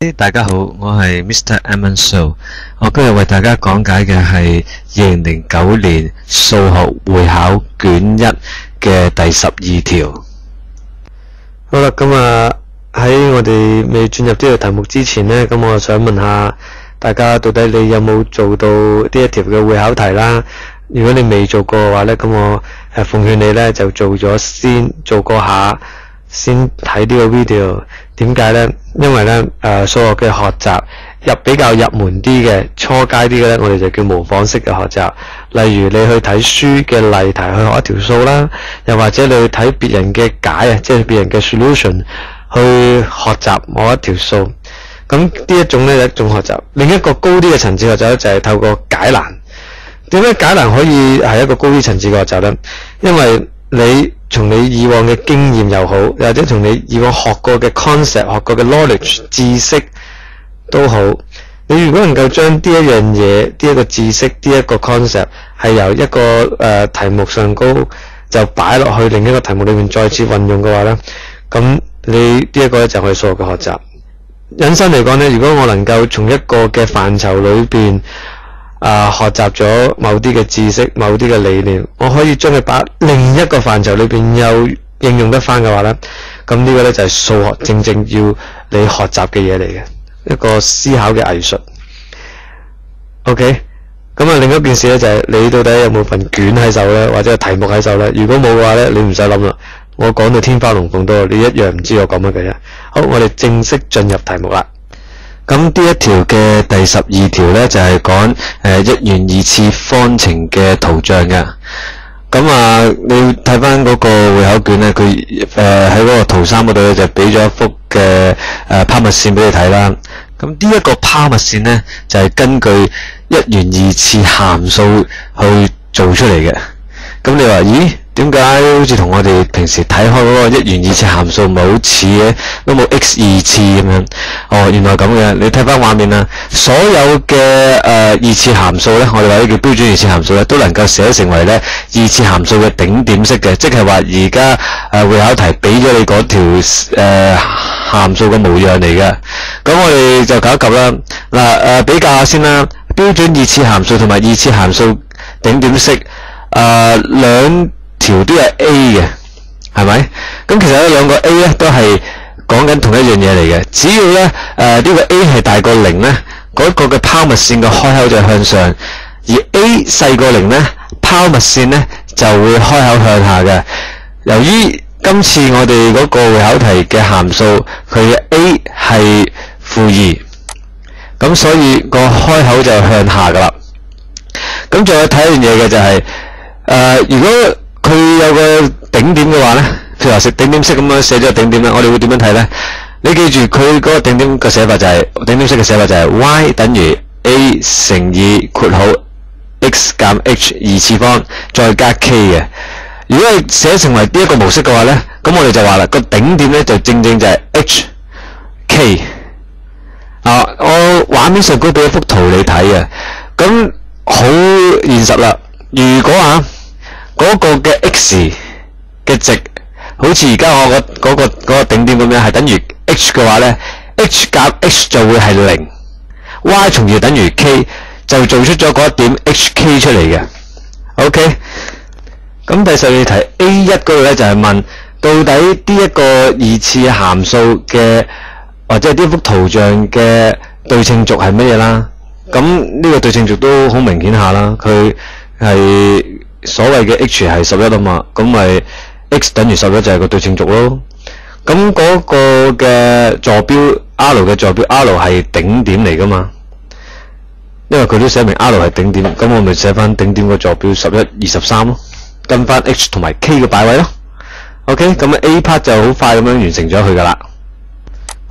大家好，我係 Mr. Ammon So。我今日為大家講解嘅係2009年數學會考卷1嘅第12條。好啦，咁喺我哋未進入呢條題目之前呢，咁我想問下大家，到底你有冇做到呢一條嘅會考題啦？如果你未做過嘅話呢，咁我奉勸你呢就做咗先，做過下先睇呢個 video。點解呢？因為呢數學嘅學習比較入門啲嘅初階啲嘅呢，我哋就叫模仿式嘅學習。例如你去睇書嘅例題去學一條數啦，又或者你去睇別人嘅解即係別人嘅 solution 去學習某一條數。咁呢一種呢係一種學習。另一個高啲嘅層次學習就係透過解難。點解解難可以係一個高啲層次嘅學習呢？因為你從你以往嘅經驗又好，或者從你以往學過嘅 concept、學過嘅 knowledge 知識都好，你如果能夠將呢一樣嘢、呢一個知識、呢一個 concept 係由一個題目上高就擺落去另一個題目裏面再次運用嘅話呢，咁你呢一個就係數學嘅學習。引申嚟講呢，如果我能夠從一個嘅範疇裏邊學習咗某啲嘅知識、某啲嘅理念，我可以將佢把另一個範疇裏邊又應用得翻嘅話呢，咁呢個呢就係數學正正要你學習嘅嘢嚟嘅，一個思考嘅藝術。OK， 咁另一件事呢就係你到底有冇份卷喺手呢，或者係題目喺手呢？如果冇嘅話呢，你唔使諗啦，我講到天花龍鳳都，你一樣唔知我講乜嘅啫。好，我哋正式進入題目啦。咁呢一條嘅第12條呢，就係講一元二次方程嘅圖像嘅。咁你睇翻嗰個會考卷呢，佢喺嗰個圖3嗰度呢，就俾咗一幅嘅拋物線俾你睇啦。咁呢一個拋物線呢，就係根據一元二次函數去做出嚟嘅。咁你話咦？點解好似同我哋平時睇開嗰個一元二次函數唔係好似嘅，都冇 x 二次咁樣？哦，原來咁嘅。你睇翻畫面啦，所有嘅二次函數咧，我哋或者叫標準二次函數咧，都能夠寫成為咧二次函數嘅頂點式嘅，即係話而家會考題俾咗你嗰條函數嘅模樣嚟嘅。咁我哋就搞一嚿啦。嗱比較下先啦，標準二次函數同埋二次函數頂點式兩條都係 A 嘅，係咪？咁其實呢兩個 A 咧都係講緊同一樣嘢嚟嘅。只要咧呢個 A 係大過0咧，嗰個嘅拋物線嘅開口就向上；而 A 細過0咧，拋物線咧就會開口向下嘅。由於今次我哋嗰個會考題嘅函數佢嘅 A 係-2，咁所以個開口就向下噶啦。咁仲有睇一樣嘢嘅就係如果佢有個頂點嘅話呢，譬如話食頂點式咁樣寫咗個頂點呢，我哋會點樣睇呢？你記住佢嗰個頂點嘅寫法就係頂點式嘅寫法就係 y 等於 a 乘以括號 x 減 h 二次方再加 k 嘅。如果係寫成為呢一個模式嘅話呢，咁我哋就話啦，個頂點呢就正正就係 h k。我畫面上高俾一幅圖你睇嘅，咁好現實啦。如果嗰個嘅 x 嘅值好似而家我嗰個頂點咁樣係等於 h 嘅話呢， h 減 h 就會係0， y 從而等於 k， 就做出咗嗰一點 hk 出嚟嘅。 OK， 咁第12題 A1 嗰度呢就係問到底呢一個二次函數嘅或者係呢幅圖像嘅對稱軸係乜嘢啦？咁呢個對稱軸都好明顯下啦，佢係所謂嘅 h 係11啊嘛，咁咪 x 等於11就係個對稱軸咯。咁嗰個嘅坐標 R 嘅坐標 R 係頂點嚟噶嘛，因為佢都寫明 R 係頂點，咁我咪寫翻頂點個坐標11、23咯，跟翻 h 同埋 k 嘅擺位咯。OK， 咁A part 就好快咁樣完成咗佢噶啦。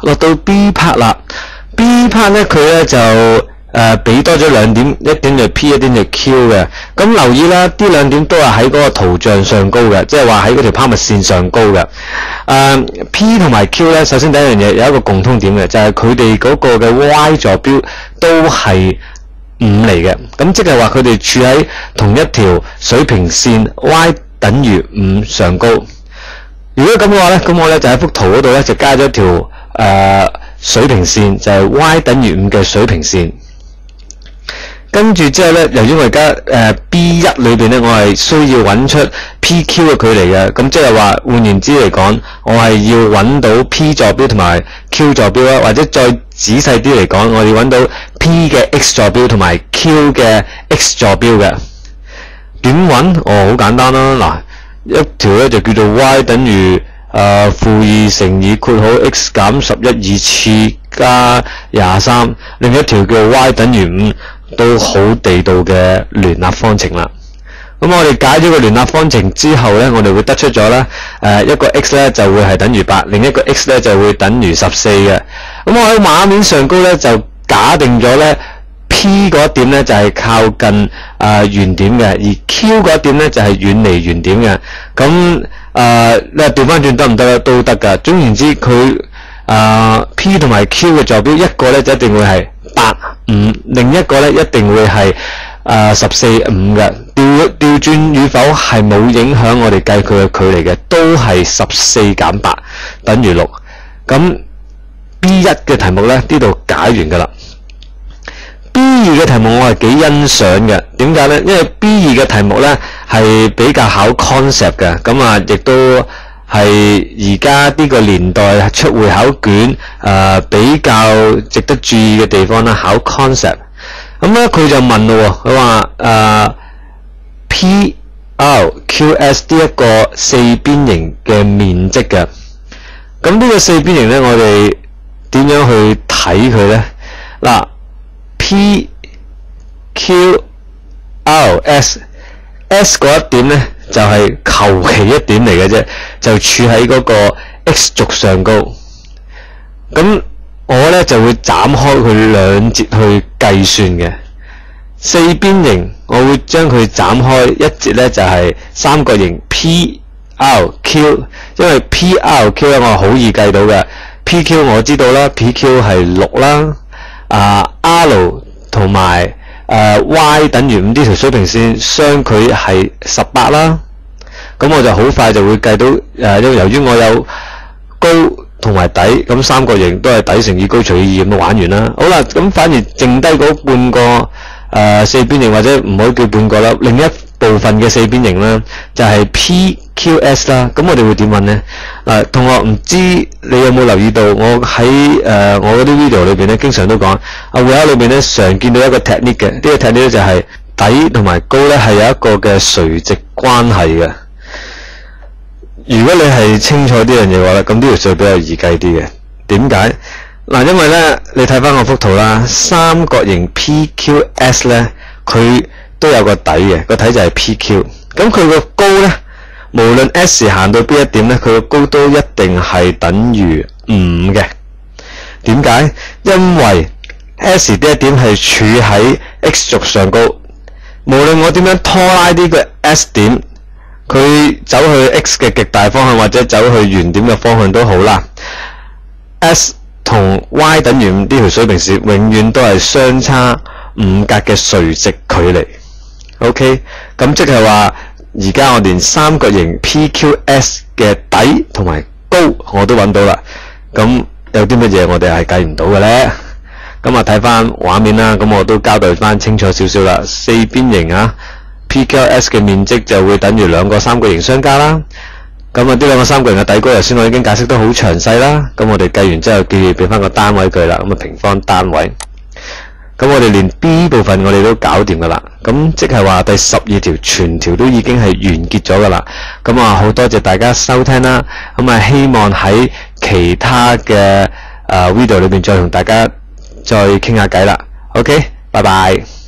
落到 B part 啦， B part 咧佢咧就俾多咗兩點，一點就 P， 一點就 Q 嘅。咁留意啦，呢兩點都係喺嗰個圖像上高嘅，即係話喺嗰條拋物線上高嘅。P 同埋 Q 咧，首先第一樣嘢有一個共通點嘅，就係佢哋嗰個嘅 Y 坐標都係5嚟嘅。咁即係話佢哋處喺同一條水平線 Y 等於5上高。如果咁嘅話咧，咁我咧就喺幅圖嗰度咧就加咗條水平線，就係 y 等於5嘅水平線。跟住之後咧，由於我而家B1 裏邊咧，我係需要揾出 PQ 嘅距離嘅，咁即係話換言之嚟講，我係要揾到 P 坐標同埋 Q 坐標啦，或者再仔細啲嚟講，我哋揾到 P 嘅 X 坐標同埋 Q 嘅 X 坐標嘅。點揾？好簡單啦，嗱，一條咧就叫做 y 等於-2乘以括號 x 減11次加23，另一條叫 y 等於5。都好地道嘅聯立方程啦。咁我哋解咗個聯立方程之後咧，我哋會得出咗咧，一個 x 咧就會係等於8，另一個 x 咧就會等於14嘅。咁我喺畫面上高咧就假定咗咧 P 嗰一點咧就係靠近原點嘅，而 Q 嗰一點咧就係遠離原點嘅。咁你話調翻轉得唔得咧？都得㗎。總言之，佢P 同埋 Q 嘅坐標，一個咧就一定會係8、5，另一個咧一定會係14、5嘅。調轉與否係冇影響我哋計佢嘅距離嘅，都係14減8等於6。咁 B1 嘅題目咧呢度解完㗎啦。B2 嘅題目我係幾欣賞嘅，點解咧？因為 B2 嘅題目咧係比較考 concept 嘅，咁啊亦都係而家呢個年代出會考卷比較值得注意嘅地方啦，考 concept。咁咧佢就問咯，佢話PRQS 呢一個四邊形嘅面積嘅，咁呢個四邊形咧我哋點樣去睇佢咧？嗱，PQRS S 嗰一點咧就係求其一點嚟嘅啫，就處喺嗰個 X 軸上高。咁我咧就會斬開佢兩截去計算嘅。四邊形我會將佢斬開，一截咧就係三角形 PRQ， 因為 PRQ 咧我好易計到嘅。PQ 我知道啦 ，PQ 係6啦。R 同埋Y 等於5呢條水平線相距係18啦。咁我就好快就會計到由於我有高同埋底，咁三角形都係底乘以高除以2咁就玩完啦。好啦，咁反而剩低嗰半個四邊形，或者唔可以叫半個啦，另一部分嘅四邊形啦，就係 PQS 啦。咁我哋會點揾呢？同學唔知你有冇留意到，我喺我嗰啲 video 裏邊咧，經常都講會考裏邊咧常見到一個 technique 嘅，呢個 technique 咧就係底同埋高咧係有一個嘅垂直關係嘅。如果你係清楚呢樣嘢嘅話咧，咁呢條數比較易計啲嘅。點解？嗱，因為咧你睇翻我幅圖啦，三角形 PQS 咧佢都有個底嘅，個底就係 PQ。咁佢個高咧，無論 S 行到邊一點咧，佢個高都一定係等於5嘅。點解？因為 S 呢一點係處喺 X 軸上高，無論我點樣拖拉呢個 S 點，佢走去 X 嘅極大方向或者走去原點嘅方向都好啦。S 同 Y 等於5呢條水平線永遠都係相差5格嘅垂直距離。OK， 咁即係話而家我連三角形 PQS 嘅底同埋高我都揾到啦。咁有啲乜嘢我哋係計唔到嘅咧？咁啊睇翻畫面啦，咁我都交代翻清楚少少啦。四邊形PQS 嘅面積就會等於兩個三角形相加啦。咁呢兩個三角形嘅底高頭先我已經解釋得好詳細啦。咁我哋計完之後記住俾翻個單位佢啦，咁平方單位。咁我哋連 B 部分我哋都搞掂噶啦。咁即係話第12條全條都已經係完結咗噶啦。咁好多謝大家收聽啦。咁希望喺其他嘅video裏邊再同大家再傾下偈啦。OK， 拜拜。